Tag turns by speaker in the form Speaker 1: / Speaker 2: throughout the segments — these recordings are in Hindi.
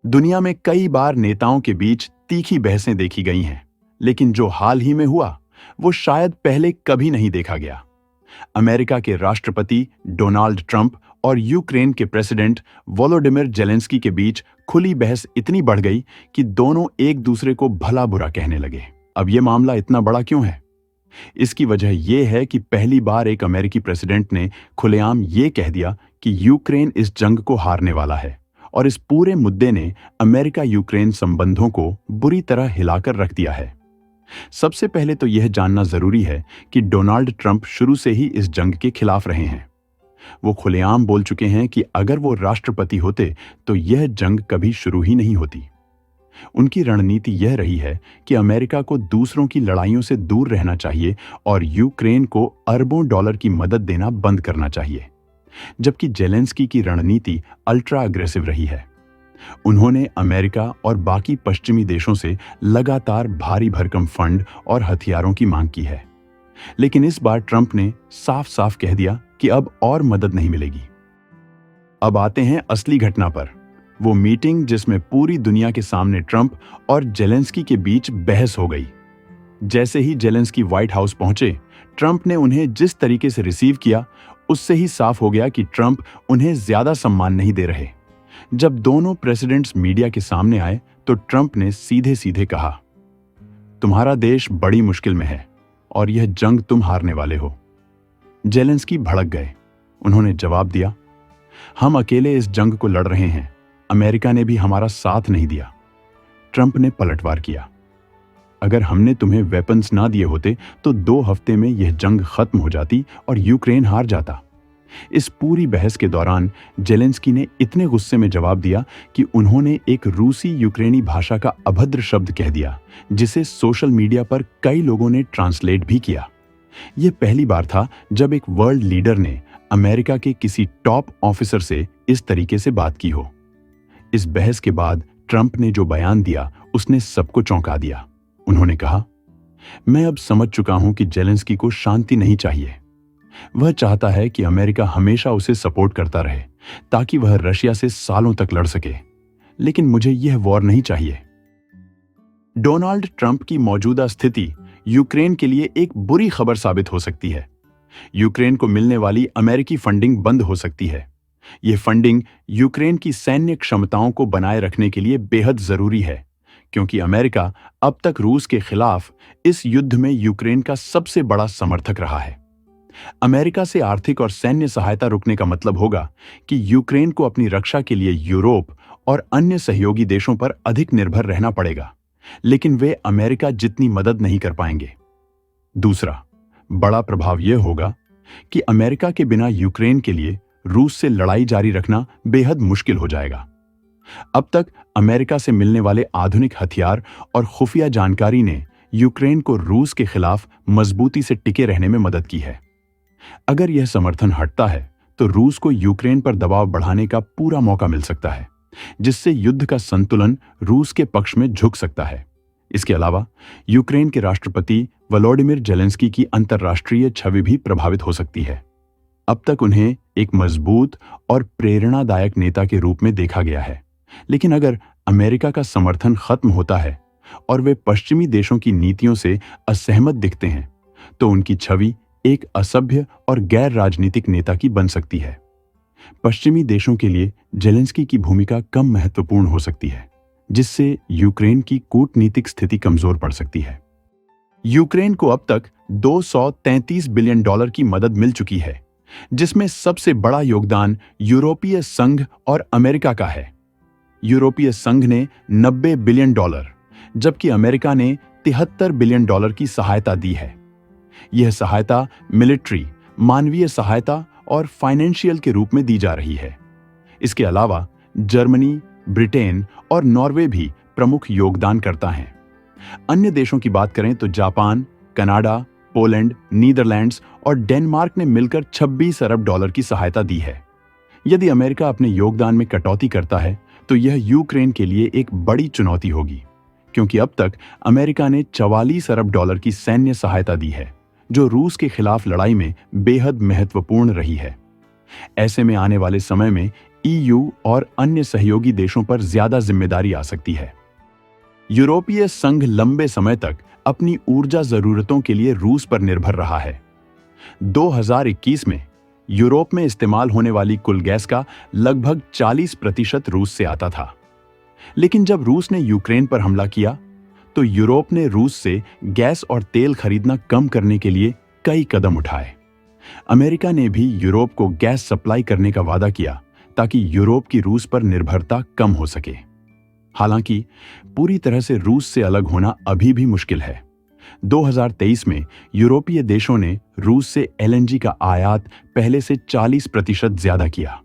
Speaker 1: दुनिया में कई बार नेताओं के बीच तीखी बहसें देखी गई हैं, लेकिन जो हाल ही में हुआ, वो शायद पहले कभी नहीं देखा गया। अमेरिका के राष्ट्रपति डोनाल्ड ट्रंप और यूक्रेन के प्रेसिडेंट वोलोडिमिर जेलेंस्की के बीच खुली बहस इतनी बढ़ गई कि दोनों एक दूसरे को भला बुरा कहने लगे। अब ये मामला इतना बड़ा क्यों है? इसकी वजह यह है कि पहली बार एक अमेरिकी प्रेसिडेंट ने खुलेआम ये कह दिया कि यूक्रेन इस जंग को हारने वाला है, और इस पूरे मुद्दे ने अमेरिका यूक्रेन संबंधों को बुरी तरह हिलाकर रख दिया है। सबसे पहले तो यह जानना जरूरी है कि डोनाल्ड ट्रंप शुरू से ही इस जंग के खिलाफ रहे हैं। वो खुलेआम बोल चुके हैं कि अगर वो राष्ट्रपति होते तो यह जंग कभी शुरू ही नहीं होती। उनकी रणनीति यह रही है कि अमेरिका को दूसरों की लड़ाइयों से दूर रहना चाहिए और यूक्रेन को अरबों डॉलर की मदद देना बंद करना चाहिए, जबकि जेलेंस्की की रणनीति अल्ट्रा अग्रेसिव रही है। उन्होंने अमेरिका और बाकी पश्चिमी देशों से लगातार भारी भरकम फंड और हथियारों की मांग की है, लेकिन इस बार ट्रंप ने साफ साफ कह दिया कि अब और मदद नहीं मिलेगी। अब आते हैं असली घटना पर, वो मीटिंग जिसमें पूरी दुनिया के सामने ट्रंप और जेलेंस्की के बीच बहस हो गई। जैसे ही जेलेंस्की व्हाइट हाउस पहुंचे, ट्रंप ने उन्हें जिस तरीके से रिसीव किया, उससे ही साफ हो गया कि ट्रंप उन्हें ज्यादा सम्मान नहीं दे रहे। जब दोनों प्रेसिडेंट्स मीडिया के सामने आए तो ट्रंप ने सीधे सीधे कहा, तुम्हारा देश बड़ी मुश्किल में है और यह जंग तुम हारने वाले हो। जेलेंस्की भड़क गए। उन्होंने जवाब दिया, हम अकेले इस जंग को लड़ रहे हैं, अमेरिका ने भी हमारा साथ नहीं दिया। ट्रंप ने पलटवार किया, अगर हमने तुम्हें वेपन्स ना दिए होते तो 2 हफ्ते में यह जंग खत्म हो जाती और यूक्रेन हार जाता। इस पूरी बहस के दौरान जेलेंस्की ने इतने गुस्से में जवाब दिया कि उन्होंने एक रूसी यूक्रेनी भाषा का अभद्र शब्द कह दिया, जिसे सोशल मीडिया पर कई लोगों ने ट्रांसलेट भी किया। यह पहली बार था जब एक वर्ल्ड लीडर ने अमेरिका के किसी टॉप ऑफिसर से इस तरीके से बात की हो। इस बहस के बाद ट्रंप ने जो बयान दिया, उसने सबको चौंका दिया। उन्होंने कहा, मैं अब समझ चुका हूं कि जेलेंस्की को शांति नहीं चाहिए। वह चाहता है कि अमेरिका हमेशा उसे सपोर्ट करता रहे ताकि वह रशिया से सालों तक लड़ सके, लेकिन मुझे यह वॉर नहीं चाहिए। डोनाल्ड ट्रंप की मौजूदा स्थिति यूक्रेन के लिए एक बुरी खबर साबित हो सकती है। यूक्रेन को मिलने वाली अमेरिकी फंडिंग बंद हो सकती है। यह फंडिंग यूक्रेन की सैन्य क्षमताओं को बनाए रखने के लिए बेहद जरूरी है, क्योंकि अमेरिका अब तक रूस के खिलाफ इस युद्ध में यूक्रेन का सबसे बड़ा समर्थक रहा है। अमेरिका से आर्थिक और सैन्य सहायता रुकने का मतलब होगा कि यूक्रेन को अपनी रक्षा के लिए यूरोप और अन्य सहयोगी देशों पर अधिक निर्भर रहना पड़ेगा, लेकिन वे अमेरिका जितनी मदद नहीं कर पाएंगे। दूसरा बड़ा प्रभाव यह होगा कि अमेरिका के बिना यूक्रेन के लिए रूस से लड़ाई जारी रखना बेहद मुश्किल हो जाएगा। अब तक अमेरिका से मिलने वाले आधुनिक हथियार और खुफिया जानकारी ने यूक्रेन को रूस के खिलाफ मजबूती से टिके रहने में मदद की है। अगर यह समर्थन हटता है तो रूस को यूक्रेन पर दबाव बढ़ाने का पूरा मौका मिल सकता है, जिससे युद्ध का संतुलन रूस के पक्ष में झुक सकता है। इसके अलावा यूक्रेन के राष्ट्रपति वोलोडिमिर जेलेंस्की की अंतर्राष्ट्रीय छवि भी प्रभावित हो सकती है। अब तक उन्हें एक मजबूत और प्रेरणादायक नेता के रूप में देखा गया है, लेकिन अगर अमेरिका का समर्थन खत्म होता है और वे पश्चिमी देशों की नीतियों से असहमत दिखते हैं, तो उनकी छवि एक असभ्य और गैर राजनीतिक नेता की बन सकती है। पश्चिमी देशों के लिए जेलेंस्की की भूमिका कम महत्वपूर्ण हो सकती है, जिससे यूक्रेन की कूटनीतिक स्थिति कमजोर पड़ सकती है। यूक्रेन को अब तक $233 बिलियन की मदद मिल चुकी है, जिसमें सबसे बड़ा योगदान यूरोपीय संघ और अमेरिका का है। यूरोपीय संघ ने $90 बिलियन, जबकि अमेरिका ने $73 बिलियन की सहायता दी है। यह सहायता मिलिट्री, मानवीय सहायता और फाइनेंशियल के रूप में दी जा रही है। इसके अलावा जर्मनी, ब्रिटेन और नॉर्वे भी प्रमुख योगदानकर्ता हैं। अन्य देशों की बात करें तो जापान, कनाडा, पोलैंड, नीदरलैंड्स और डेनमार्क ने मिलकर $26 अरब की सहायता दी है। यदि अमेरिका अपने योगदान में कटौती करता है तो यह यूक्रेन के लिए एक बड़ी चुनौती होगी, क्योंकि अब तक अमेरिका ने $44 अरब की सैन्य सहायता दी है, जो रूस के खिलाफ लड़ाई में बेहद महत्वपूर्ण रही है। ऐसे में आने वाले समय में ईयू और अन्य सहयोगी देशों पर ज्यादा जिम्मेदारी आ सकती है। यूरोपीय संघ लंबे समय तक अपनी ऊर्जा जरूरतों के लिए रूस पर निर्भर रहा है। 2021 में यूरोप में इस्तेमाल होने वाली कुल गैस का लगभग 40% रूस से आता था। लेकिन जब रूस ने यूक्रेन पर हमला किया तो यूरोप ने रूस से गैस और तेल खरीदना कम करने के लिए कई कदम उठाए। अमेरिका ने भी यूरोप को गैस सप्लाई करने का वादा किया ताकि यूरोप की रूस पर निर्भरता कम हो सके। हालांकि पूरी तरह से रूस से अलग होना अभी भी मुश्किल है। 2023 में यूरोपीय देशों ने रूस से एलएनजी का आयात पहले से 40% ज्यादा किया।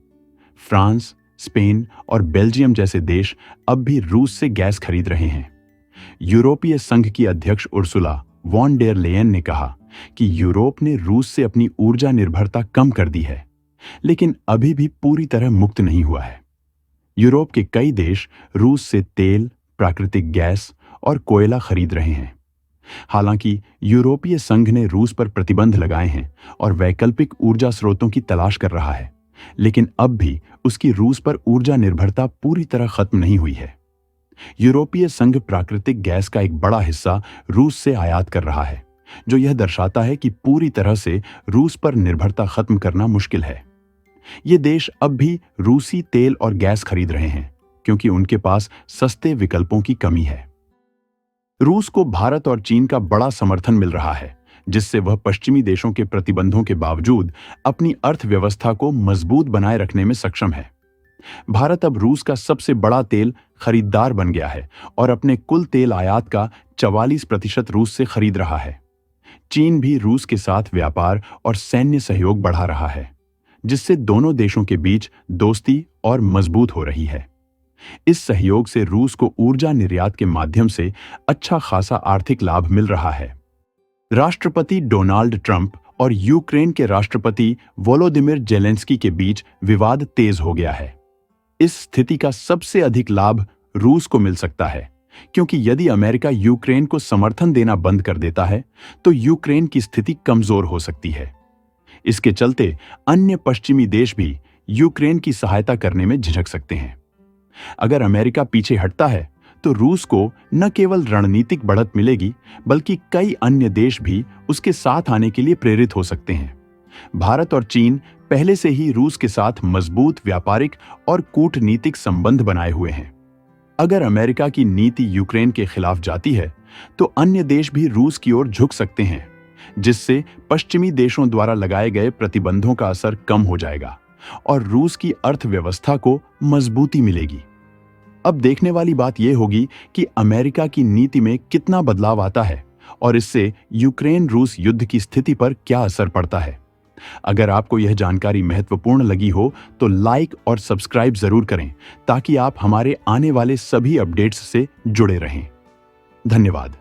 Speaker 1: फ्रांस, स्पेन और बेल्जियम जैसे देश अब भी रूस से गैस खरीद रहे हैं। यूरोपीय संघ की अध्यक्ष उर्सुला वॉन डेर लेयन ने कहा कि यूरोप ने रूस से अपनी ऊर्जा निर्भरता कम कर दी है, लेकिन अभी भी पूरी तरह मुक्त नहीं हुआ है। यूरोप के कई देश रूस से तेल, प्राकृतिक गैस और कोयला खरीद रहे हैं। हालांकि यूरोपीय संघ ने रूस पर प्रतिबंध लगाए हैं और वैकल्पिक ऊर्जा स्रोतों की तलाश कर रहा है, लेकिन अब भी उसकी रूस पर ऊर्जा निर्भरता पूरी तरह खत्म नहीं हुई है। यूरोपीय संघ प्राकृतिक गैस का एक बड़ा हिस्सा रूस से आयात कर रहा है, जो यह दर्शाता है कि पूरी तरह से रूस पर निर्भरता खत्म करना मुश्किल है। ये देश अब भी रूसी तेल और गैस खरीद रहे हैं क्योंकि उनके पास सस्ते विकल्पों की कमी है। रूस को भारत और चीन का बड़ा समर्थन मिल रहा है, जिससे वह पश्चिमी देशों के प्रतिबंधों के बावजूद अपनी अर्थव्यवस्था को मजबूत बनाए रखने में सक्षम है। भारत अब रूस का सबसे बड़ा तेल खरीदार बन गया है और अपने कुल तेल आयात का 44% रूस से खरीद रहा है। चीन भी रूस के साथ व्यापार और सैन्य सहयोग बढ़ा रहा है, जिससे दोनों देशों के बीच दोस्ती और मजबूत हो रही है। इस सहयोग से रूस को ऊर्जा निर्यात के माध्यम से अच्छा खासा आर्थिक लाभ मिल रहा है। राष्ट्रपति डोनाल्ड ट्रंप और यूक्रेन के राष्ट्रपति वोलोदिमिर जेलेंस्की के बीच विवाद तेज हो गया है। इस स्थिति का सबसे अधिक लाभ रूस को मिल सकता है, क्योंकि यदि अमेरिका यूक्रेन को समर्थन देना बंद कर देता है तो यूक्रेन की स्थिति कमजोर हो सकती है। इसके चलते अन्य पश्चिमी देश भी यूक्रेन की सहायता करने में झिझक सकते हैं। अगर अमेरिका पीछे हटता है तो रूस को न केवल रणनीतिक बढ़त मिलेगी, बल्कि कई अन्य देश भी उसके साथ आने के लिए प्रेरित हो सकते हैं। भारत और चीन पहले से ही रूस के साथ मजबूत व्यापारिक और कूटनीतिक संबंध बनाए हुए हैं। अगर अमेरिका की नीति यूक्रेन के खिलाफ जाती है तो अन्य देश भी रूस की ओर झुक सकते हैं, जिससे पश्चिमी देशों द्वारा लगाए गए प्रतिबंधों का असर कम हो जाएगा और रूस की अर्थव्यवस्था को मजबूती मिलेगी। अब देखने वाली बात यह होगी कि अमेरिका की नीति में कितना बदलाव आता है और इससे यूक्रेन रूस युद्ध की स्थिति पर क्या असर पड़ता है। अगर आपको यह जानकारी महत्वपूर्ण लगी हो तो लाइक और सब्सक्राइब जरूर करें ताकि आप हमारे आने वाले सभी अपडेट्स से जुड़े रहें। धन्यवाद।